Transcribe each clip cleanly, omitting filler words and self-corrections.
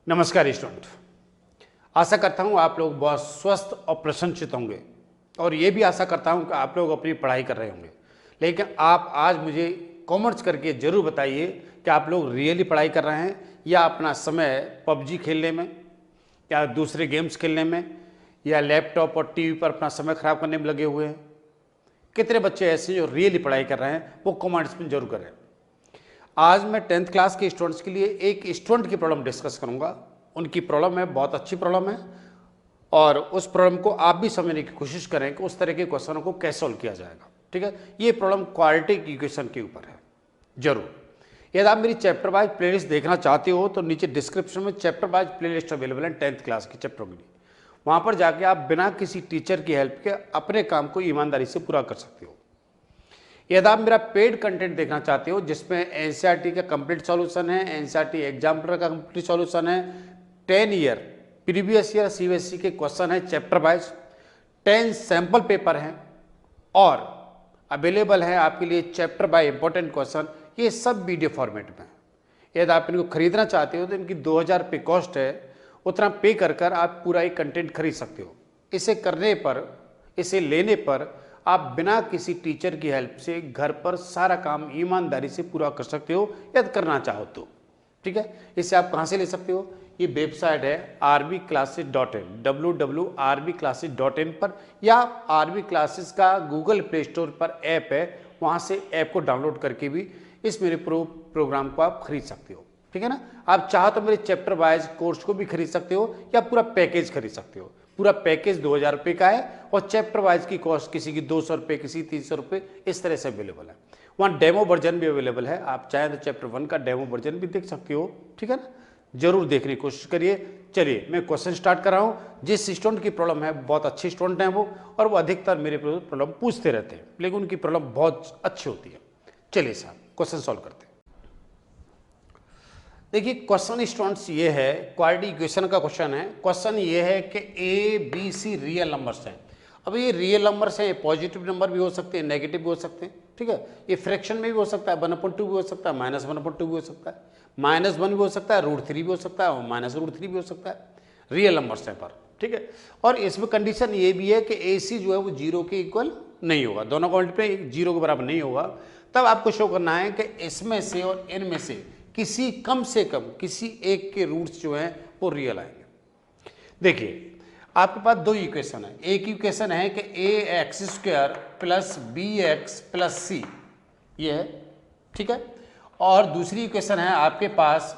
नमस्कार स्टूडेंट। आशा करता हूँ आप लोग बहुत स्वस्थ और प्रसन्नचित होंगे और ये भी आशा करता हूँ कि आप लोग अपनी पढ़ाई कर रहे होंगे। लेकिन आप आज मुझे कमेंट्स करके ज़रूर बताइए कि आप लोग रियली पढ़ाई कर रहे हैं या अपना समय पबजी खेलने में या दूसरे गेम्स खेलने में या लैपटॉप और टीवी पर अपना समय ख़राब करने में लगे हुए हैं। कितने बच्चे ऐसे जो रियली पढ़ाई कर रहे हैं वो कमेंट्स में जरूर करें। आज मैं 10th क्लास के स्टूडेंट्स के लिए एक स्टूडेंट की प्रॉब्लम डिस्कस करूंगा। उनकी प्रॉब्लम है, बहुत अच्छी प्रॉब्लम है और उस प्रॉब्लम को आप भी समझने की कोशिश करें कि उस तरह के क्वेश्चनों को कैसे सॉल्व किया जाएगा। ठीक है, ये प्रॉब्लम क्वाड्रेटिक इक्वेशन के ऊपर है। जरूर यदि आप मेरी चैप्टर वाइज प्लेलिस्ट देखना चाहते हो तो नीचे डिस्क्रिप्शन में चैप्टर वाइज प्लेलिस्ट अवेलेबल है 10th क्लास के चैप्टरों के लिए। वहाँ पर जाके आप बिना किसी टीचर की हेल्प के अपने काम को ईमानदारी से पूरा कर सकते हो। यदि आप मेरा पेड कंटेंट देखना चाहते हो जिसमें एनसीईआरटी का कंप्लीट सॉल्यूशन है, एनसीईआरटी एग्जाम्पलर का कंप्लीट सॉल्यूशन है, 10 ईयर प्रीवियस ईयर सीबीएसई के क्वेश्चन है चैप्टर वाइज, 10 सैंपल पेपर हैं और अवेलेबल है आपके लिए चैप्टर बाय इंपॉर्टेंट क्वेश्चन, ये सब वीडियो फॉर्मेट में। यदि आप इनको खरीदना चाहते हो तो इनकी 2000 रुपये कॉस्ट है, उतना पे कर आप पूरा एक कंटेंट खरीद सकते हो। इसे करने पर, इसे लेने पर आप बिना किसी टीचर की हेल्प से घर पर सारा काम ईमानदारी से पूरा कर सकते हो यदि करना चाहो तो। ठीक है, इसे आप कहाँ से ले सकते हो? ये वेबसाइट है rbclasses.in, www.rbclasses.in पर, या आरबी क्लासेस का गूगल प्ले स्टोर पर ऐप है, वहाँ से ऐप को डाउनलोड करके भी इस मेरे प्रोग्राम को आप खरीद सकते हो। ठीक है ना, आप चाहो तो मेरे चैप्टर वाइज कोर्स को भी खरीद सकते हो या पूरा पैकेज खरीद सकते हो। पूरा पैकेज 2000 रुपये का है और चैप्टर वाइज की कॉस्ट किसी की 200 रुपये, किसी 300 रुपये, इस तरह से अवेलेबल है। वहाँ डेमो वर्जन भी अवेलेबल है, आप चाहें तो चैप्टर 1 का डेमो वर्जन भी देख सकते हो। ठीक है ना, जरूर देखने की कोशिश करिए। चलिए मैं क्वेश्चन स्टार्ट कर रहा हूँ। जिस स्टूडेंट की प्रॉब्लम है, बहुत अच्छे स्टूडेंट हैं वो, और वो अधिकतर मेरे प्रॉब्लम पूछते रहते हैं, लेकिन उनकी प्रॉब्लम बहुत अच्छी होती है। चलिए साहब क्वेश्चन सॉल्व करते हैं। देखिए क्वेश्चन स्टूडेंट्स ये है, क्वाड्रेटिक इक्वेशन का क्वेश्चन है। क्वेश्चन ये है कि A B C real numbers हैं। अब ये रियल नंबर्स हैं, पॉजिटिव नंबर भी हो सकते हैं, नेगेटिव भी हो सकते हैं। ठीक है, ये फ्रैक्शन में भी हो सकता है, 1/2 भी हो सकता है, -1/2 भी हो सकता है, -1 भी हो सकता है, √3 भी हो सकता है और -√3 भी हो सकता है। रियल नंबर्स हैं पर। ठीक है, और इसमें कंडीशन ये भी है कि ए सी जो है वो 0 के इक्वल नहीं होगा, दोनों का मल्टीप्लाई 0 के बराबर नहीं होगा। तब आपको शो करना है कि इसमें से और इनमें से किसी कम से कम किसी एक के रूट्स जो हैं वो रियल आएंगे। देखिए आपके पास दो इक्वेशन है। एक इक्वेशन है कि ax² + bx + c, ये है। ठीक है, और दूसरी इक्वेशन है आपके पास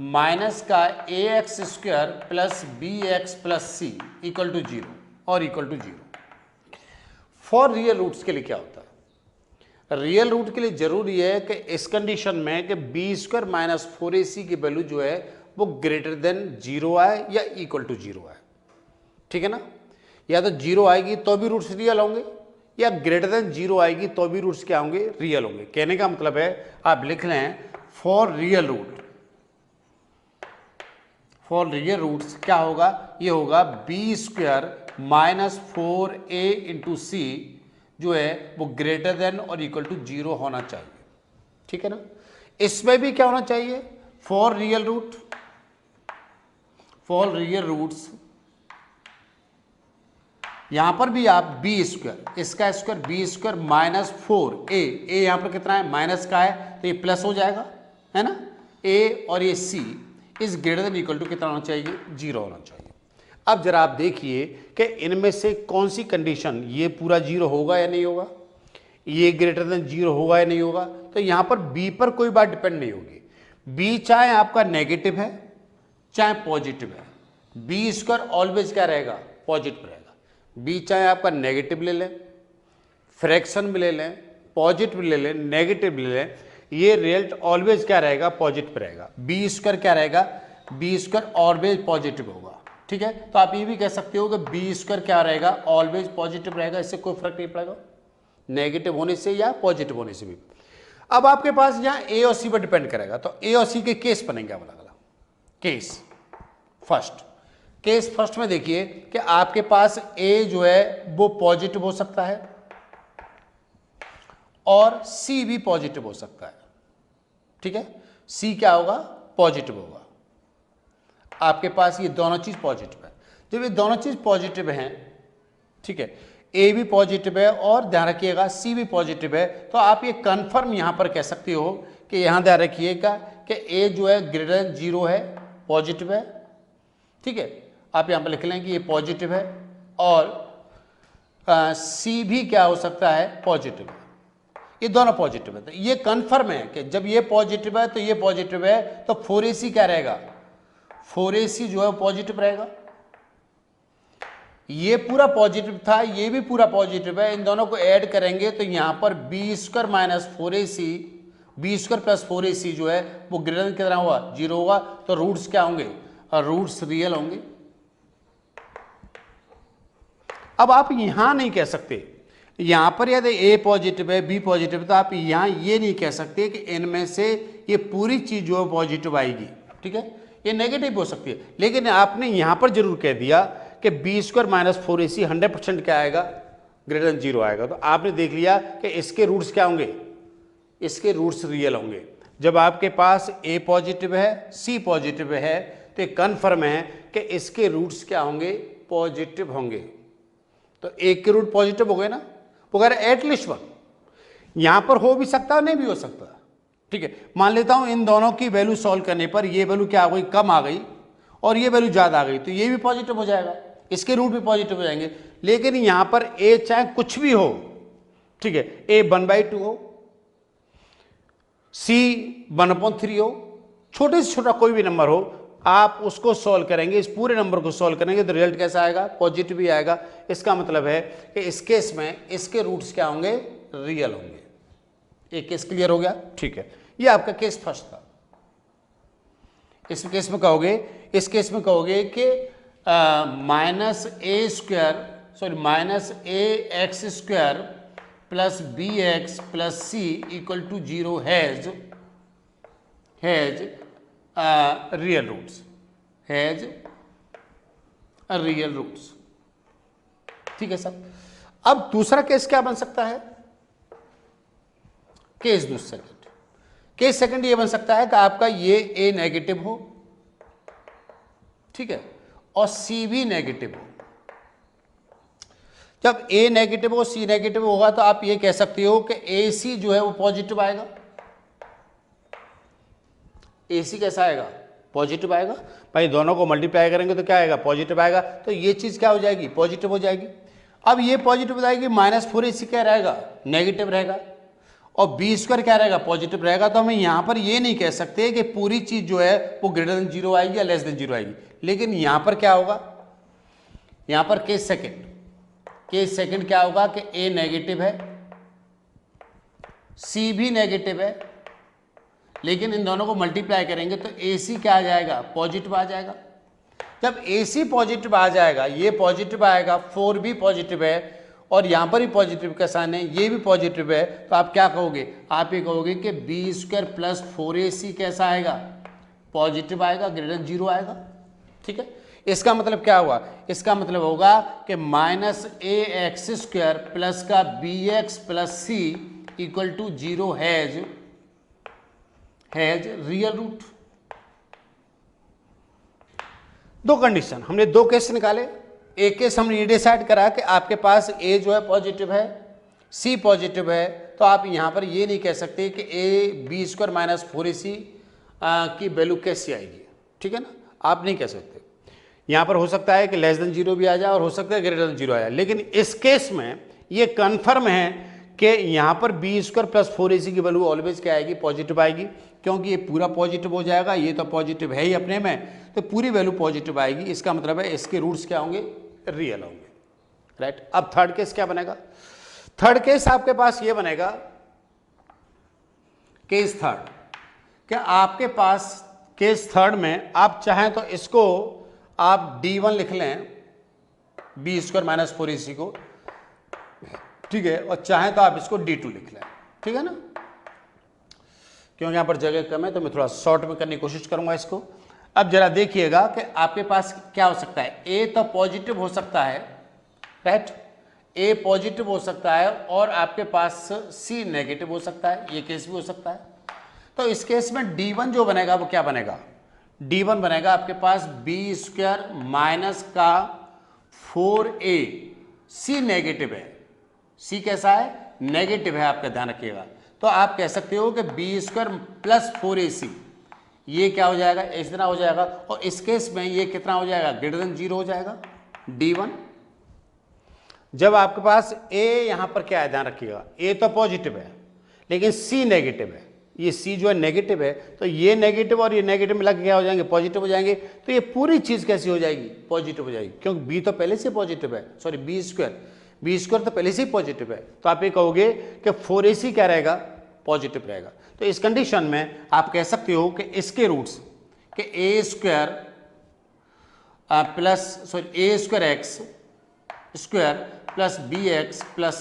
माइनस का ax² + bx + c = 0 और = 0। फॉर रियल रूट्स के लिए क्या होता है? रियल रूट के लिए जरूरी है कि इस कंडीशन में कि b² - 4ac की वैल्यू जो है वो ग्रेटर देन 0 आए या इक्वल टू 0 आए। ठीक है ना, या तो 0 आएगी तो भी रूट्स रियल होंगे या ग्रेटर देन 0 आएगी तो भी रूट्स क्या होंगे? रियल होंगे। कहने का मतलब है आप लिख लें for real root, for real roots क्या होगा? ये होगा b² - 4a × c जो है वो ग्रेटर देन और इक्वल टू 0 होना चाहिए। ठीक है ना, इसमें भी क्या होना चाहिए? For real root, for real roots, यहां पर भी आप b², इसका स्क्वायर b² - 4a, a यहां पर कितना है? माइनस का है तो ये प्लस हो जाएगा, है ना। a और ये c is greater than equal to कितना होना चाहिए? 0 होना चाहिए। अब जरा आप देखिए कि इनमें से कौन सी कंडीशन, ये पूरा 0 होगा या नहीं होगा, ये ग्रेटर देन 0 होगा या नहीं होगा। तो यहां पर b पर कोई बात डिपेंड नहीं होगी। b चाहे आपका नेगेटिव है चाहे पॉजिटिव है, b² ऑलवेज क्या रहेगा? पॉजिटिव रहेगा। b चाहे आपका नेगेटिव ले लें, फ्रैक्शन में ले लें, पॉजिटिव ले लें, नेगेटिव ले लें, ये रिजल्ट ऑलवेज क्या रहेगा? पॉजिटिव रहेगा। b² क्या रहेगा? b² ऑलवेज पॉजिटिव होगा। ठीक है, तो आप ये भी कह सकते हो कि b² क्या रहेगा? ऑलवेज पॉजिटिव रहेगा। इससे कोई फर्क नहीं पड़ेगा नेगेटिव होने से या पॉजिटिव होने से भी। अब आपके पास यहाँ a और c पर डिपेंड करेगा, तो a और c के केस बनेंगे अलग अलग। केस फर्स्ट में देखिए कि आपके पास a जो है वो पॉजिटिव हो सकता है और c भी पॉजिटिव हो सकता है। ठीक है, c क्या होगा? पॉजिटिव होगा। आपके पास ये दोनों चीज़ पॉजिटिव है। जब ये दोनों चीज़ पॉजिटिव हैं, ठीक है, ए भी पॉजिटिव है और ध्यान रखिएगा सी भी पॉजिटिव है, तो आप ये कन्फर्म यहाँ पर कह सकते हो कि यहाँ ध्यान रखिएगा कि ए जो है ग्रेटर देन 0 है, पॉजिटिव है, ठीक है। आप यहाँ पर लिख लें कि ये पॉजिटिव है और सी भी क्या हो सकता है, पॉजिटिव है। ये दोनों पॉजिटिव है, तो ये कन्फर्म है कि जब ये पॉजिटिव है तो ये पॉजिटिव है, तो 4AC क्या रहेगा, 4AC जो है पॉजिटिव रहेगा। ये पूरा पॉजिटिव था, ये भी पूरा पॉजिटिव है, इन दोनों को ऐड करेंगे तो यहां पर b² minus 4AC, b² plus 4AC जो है वो ग्रेटर देन कितना हुआ, 0 होगा। तो रूट्स क्या होंगे, रूट्स रियल होंगे। अब आप यहां नहीं कह सकते, यहां पर यदि ए पॉजिटिव है बी पॉजिटिव है, तो आप यहां ये नहीं कह सकते कि इनमें से ये पूरी चीज जो है पॉजिटिव आएगी, ठीक है, ये नेगेटिव हो सकती है। लेकिन आपने यहां पर जरूर कह दिया कि b² माइनस 4AC 100% क्या आएगा, ग्रेटर देन 0 आएगा। तो आपने देख लिया कि इसके रूट्स क्या होंगे, इसके रूट्स रियल होंगे। जब आपके पास ए पॉजिटिव है सी पॉजिटिव है तो कन्फर्म है कि इसके रूट्स क्या होंगे, पॉजिटिव होंगे। तो एक के रूट पॉजिटिव हो गए ना, वगैरह एटलीस्ट 1 यहां पर हो भी सकता है नहीं भी हो सकता, ठीक है। मान लेता हूं इन दोनों की वैल्यू सॉल्व करने पर ये वैल्यू क्या हो गई, कम आ गई और ये वैल्यू ज्यादा आ गई, तो ये भी पॉजिटिव हो जाएगा, इसके रूट भी पॉजिटिव हो जाएंगे। लेकिन यहां पर ए चाहे कुछ भी हो, ठीक है, ए 1/2 हो, सी 1/3 हो, छोटे से छोटा कोई भी नंबर हो, आप उसको सॉल्व करेंगे, इस पूरे नंबर को सॉल्व करेंगे तो रिजल्ट कैसा आएगा, पॉजिटिव ही आएगा। इसका मतलब है कि इस केस में इसके रूट्स क्या होंगे, रियल होंगे। एक केस क्लियर हो गया, ठीक है। ये आपका केस फर्स्ट था। इस केस में कहोगे, इस केस में कहोगे कि minus ax² plus bx plus c equal to 0 has real roots, has real roots, ठीक है सर। अब दूसरा केस क्या बन सकता है, केस सेकंड ये बन सकता है कि आपका ये ए नेगेटिव हो, ठीक है, और सी भी नेगेटिव हो। जब ए नेगेटिव हो सी नेगेटिव होगा तो आप ये कह सकते हो कि ए सी जो है वो पॉजिटिव आएगा। ए सी कैसा आएगा, पॉजिटिव आएगा। भाई दोनों को मल्टीप्लाई करेंगे तो क्या आएगा, पॉजिटिव आएगा। तो ये चीज क्या हो जाएगी, पॉजिटिव हो जाएगी। अब ये पॉजिटिव हो जाएगी, -4AC क्या रहेगा, नेगेटिव रहेगा, और b² क्या रहेगा, पॉजिटिव रहेगा। तो हमें यहां पर ये नहीं कह सकते कि पूरी चीज जो है वो ग्रेटर देन 0 आएगी या लेस देन 0 आएगी। लेकिन यहां पर क्या होगा, यहां पर केस सेकंड क्या होगा कि ए नेगेटिव है सी भी नेगेटिव है, लेकिन इन दोनों को मल्टीप्लाई करेंगे तो AC क्या आ जाएगा, पॉजिटिव आ जाएगा। जब AC पॉजिटिव आ जाएगा, ये पॉजिटिव आएगा, 4 भी पॉजिटिव है और यहां पर भी पॉजिटिव का साइन है, ये भी पॉजिटिव है, तो आप क्या कहोगे, आप ये कहोगे कि b² प्लस 4AC कैसा आएगा, पॉजिटिव आएगा, ग्रेटर देन 0 आएगा, ठीक है। इसका मतलब क्या हुआ, इसका मतलब होगा कि -ax² प्लस का bx plus c equal to 0 has real root. दो कंडीशन, हमने दो केस निकाले। एक केस हमने ये डिसाइड करा कि आपके पास ए जो है पॉजिटिव है सी पॉजिटिव है, तो आप यहां पर ये नहीं कह सकते कि ए b² माइनस 4AC की वैल्यू कैसी आएगी, ठीक है ना, आप नहीं कह सकते। यहां पर हो सकता है कि लेस देन 0 भी आ जाए और हो सकता है ग्रेटर देन 0 आ जाए। लेकिन इस केस में ये कन्फर्म है कि यहां पर b² प्लस 4AC की वैल्यू ऑलवेज क्या आएगी, पॉजिटिव आएगी, क्योंकि ये पूरा पॉजिटिव हो जाएगा, ये तो पॉजिटिव है ही अपने में, तो पूरी वैल्यू पॉजिटिव आएगी। इसका मतलब है इसके रूट्स क्या होंगे, रियल होंगे, राइट। अब थर्ड केस क्या बनेगा, थर्ड केस आपके पास ये बनेगा, केस थर्ड, क्या आपके पास केस थर्ड में आप चाहें तो इसको आप D1 लिख लें, b² माइनस 4AC को, ठीक है, और चाहें तो आप इसको D2 लिख लें, ठीक है ना, क्योंकि यहां पर जगह कम है तो मैं थोड़ा शॉर्ट में करने की कोशिश करूंगा इसको। अब जरा देखिएगा कि आपके पास क्या हो सकता है, ए तो पॉजिटिव हो सकता है, राइट, ए पॉजिटिव हो सकता है और आपके पास सी नेगेटिव हो सकता है, ये केस भी हो सकता है। तो इस केस में D1 जो बनेगा वो क्या बनेगा, D1 बनेगा आपके पास बी स्क्वायर माइनस का 4a, c नेगेटिव है, c कैसा है, नेगेटिव है, आपका ध्यान रखिएगा। तो आप कह सकते हो कि बी स्क्वायर प्लस 4ac, ये क्या हो जाएगा, इस तरह हो जाएगा, और इस केस में ये कितना हो जाएगा, ग्रेटर देन 0 हो जाएगा, D1। जब आपके पास a यहां पर क्या है, ध्यान रखिएगा, a तो पॉजिटिव है लेकिन c नेगेटिव है, ये c जो है नेगेटिव है, तो ये नेगेटिव और ये नेगेटिव मिला के क्या हो जाएंगे, पॉजिटिव हो जाएंगे। तो ये पूरी चीज कैसी हो जाएगी, पॉजिटिव हो जाएगी, क्योंकि b तो पहले से पॉजिटिव है, सॉरी बी स्क्वायर तो पहले से ही पॉजिटिव है। तो आप ये कहोगे कि 4ac क्या रहेगा, पॉजिटिव रहेगा। तो इस कंडीशन में आप कह सकते हो कि इसके रूट्स कि a square plus sorry a square x square plus b x plus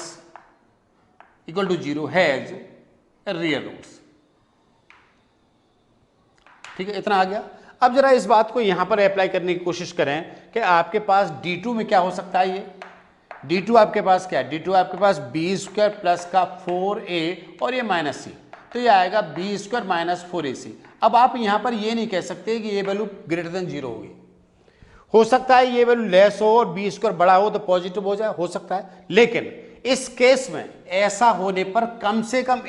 equal to 0 has real roots. ठीक है, इतना आ गया। अब जरा इस बात को यहां पर अप्लाई करने की कोशिश करें कि आपके पास D2 में क्या हो सकता है, ये D2 आपके पास क्या है, D2 आपके पास बी स्क्वायर प्लस का 4a और ये माइनस c, तो ये आएगा बी स्क्वायर माइनस 4ac। अब आप यहां पर ये नहीं कह सकते कि ये वैल्यू ग्रेटर देन 0 होगी, हो सकता है ये वैल्यू लेस हो और बी स्क्वायर बड़ा हो तो पॉजिटिव हो जाए, हो सकता है, लेकिन इस केस में ऐसा होने पर कम से कम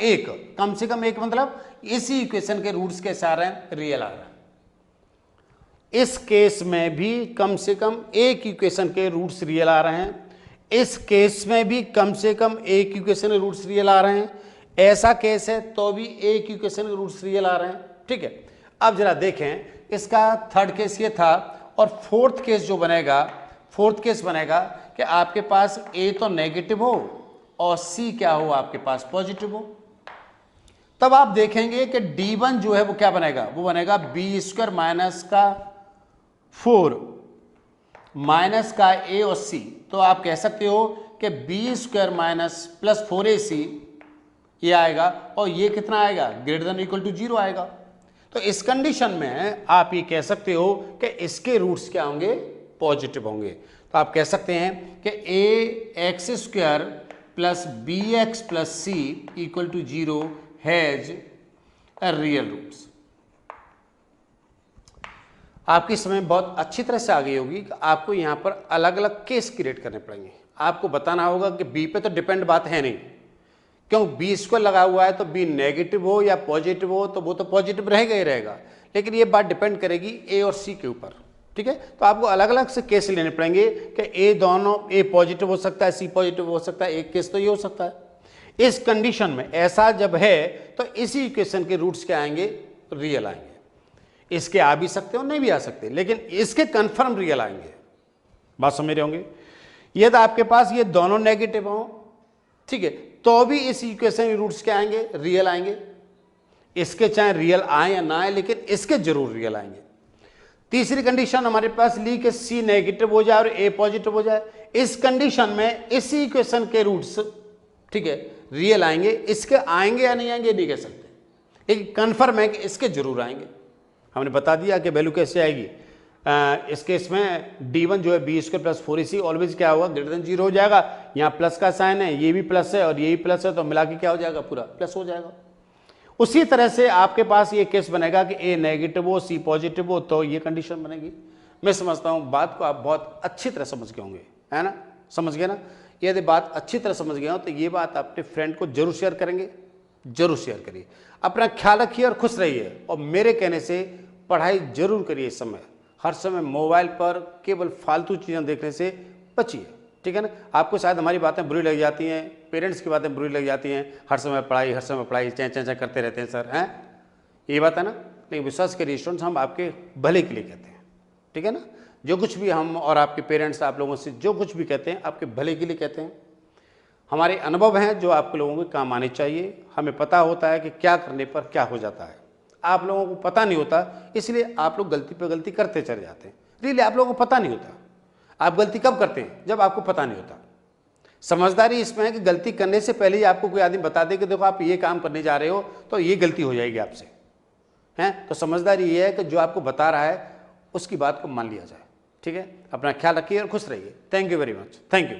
एक मतलब इसी इक्वेशन के रूट्स कैसे आ रहे हैं, रियल आ रहे हैं। इस केस में भी कम से कम एक इक्वेशन के रूट्स रियल आ रहे हैं, इस केस में भी कम से कम एक इक्वेशन के रूट्स रियल आ रहे हैं, ऐसा केस है तो भी एक इक्वेशन के रूट्स रियल आ रहे हैं। ठीक है, अब जरा देखें, इसका थर्ड केस ये था, और फोर्थ केस जो बनेगा, फोर्थ केस बनेगा कि आपके पास a तो नेगेटिव हो और c क्या हो, आपके पास पॉजिटिव हो। तब आप देखेंगे कि D1 जो है वो क्या बनेगा, वो बनेगा बी स्क्वायर माइनस का 4 माइनस का a और c। तो आप कह सकते हो कि B square minus plus 4ac ये आएगा, और ये कितना आएगा, ग्रेटर देन इक्वल टू 0 आएगा। तो इस कंडीशन में आप ये कह सकते हो कि इसके रूट्स क्या होंगे, पॉजिटिव होंगे। तो आप कह सकते हैं कि a x square plus b x plus c equal to 0 has real roots. आपकी समझ बहुत अच्छी तरह से आ गई होगी कि आपको यहां पर अलग अलग केस क्रिएट करने पड़ेंगे। आपको बताना होगा कि बी पे तो डिपेंड बात है नहीं, क्यों, बी स्क्वायर लगा हुआ है तो बी नेगेटिव हो या पॉजिटिव हो तो वो तो पॉजिटिव रहेगा ही रहेगा, लेकिन ये बात डिपेंड करेगी ए और सी के ऊपर। ठीक है, तो आपको अलग अलग से केस लेने पड़ेंगे कि ए दोनों, ए पॉजिटिव हो सकता है, सी पॉजिटिव हो सकता है, एक केस तो ये हो सकता है। इस कंडीशन में ऐसा जब है तो इसी इक्वेशन के रूट्स क्या आएंगे, रियल आएंगे। इसके आ भी सकते हो, नहीं भी आ सकते, लेकिन इसके कन्फर्म रियल आएंगे। बात समझ रहे होंगे। यदि आपके पास ये दोनों नेगेटिव हो, ठीक है, तो भी इस इक्वेशन के रूट्स क्या आएंगे, रियल आएंगे। इसके चाहे रियल आए या ना आए, लेकिन इसके जरूर रियल आएंगे। तीसरी कंडीशन हमारे पास ली कि सी नेगेटिव हो जाए और ए पॉजिटिव हो जाए। इस कंडीशन में इसी इक्वेशन के रूट्स, ठीक है, रियल आएंगे। इसके आएंगे या नहीं आएंगे नहीं कह सकते, लेकिन कन्फर्म है कि इसके जरूर आएंगे। हमने बता दिया कि वैल्यू कैसे आएगी। इस केस में D1 जो है B square plus 4ac always क्या होगा, ग्रेटर देन 0 हो जाएगा। यहाँ प्लस का साइन है, ये भी प्लस है और ये भी प्लस है, तो मिला के क्या हो जाएगा, पूरा प्लस हो जाएगा। उसी तरह से आपके पास ये केस बनेगा कि ए नेगेटिव हो, सी पॉजिटिव हो, तो ये कंडीशन बनेगी। मैं समझता हूँ बात को आप बहुत अच्छी तरह समझ गए होंगे, है ना, समझ गए ना। यदि बात अच्छी तरह समझ गए हो तो ये बात अपने फ्रेंड को जरूर शेयर करेंगे, जरूर शेयर करिए। अपना ख्याल रखिए और खुश रहिए, और मेरे कहने से पढ़ाई जरूर करिए। इस समय हर समय मोबाइल पर केवल फालतू चीज़ें देखने से बचिए, ठीक है ना। आपको शायद हमारी बातें बुरी लग जाती हैं, पेरेंट्स की बातें बुरी लग जाती हैं, हर समय पढ़ाई चैं चैं करते रहते हैं सर, हैं, ये बात है ना। लेकिन विश्वास करिए स्टूडेंट्स, हम आपके भले के लिए कहते हैं, ठीक है ना। जो कुछ भी हम और आपके पेरेंट्स आप लोगों से जो कुछ भी कहते हैं, आपके भले के लिए कहते हैं। हमारे अनुभव हैं जो आप लोगों के काम आने चाहिए। हमें पता होता है कि क्या करने पर क्या हो जाता है, आप लोगों को पता नहीं होता, इसलिए आप लोग गलती पे गलती करते चले जाते हैं। रियली आप लोगों को पता नहीं होता। आप गलती कब करते हैं, जब आपको पता नहीं होता। समझदारी इसमें है कि गलती करने से पहले ही आपको कोई आदमी बता दे कि देखो आप ये काम करने जा रहे हो तो ये गलती हो जाएगी आपसे, हैं। तो समझदारी ये है कि जो आपको बता रहा है उसकी बात को मान लिया जाए, ठीक है। अपना ख्याल रखिए और खुश रहिए। Thank you very much, thank you.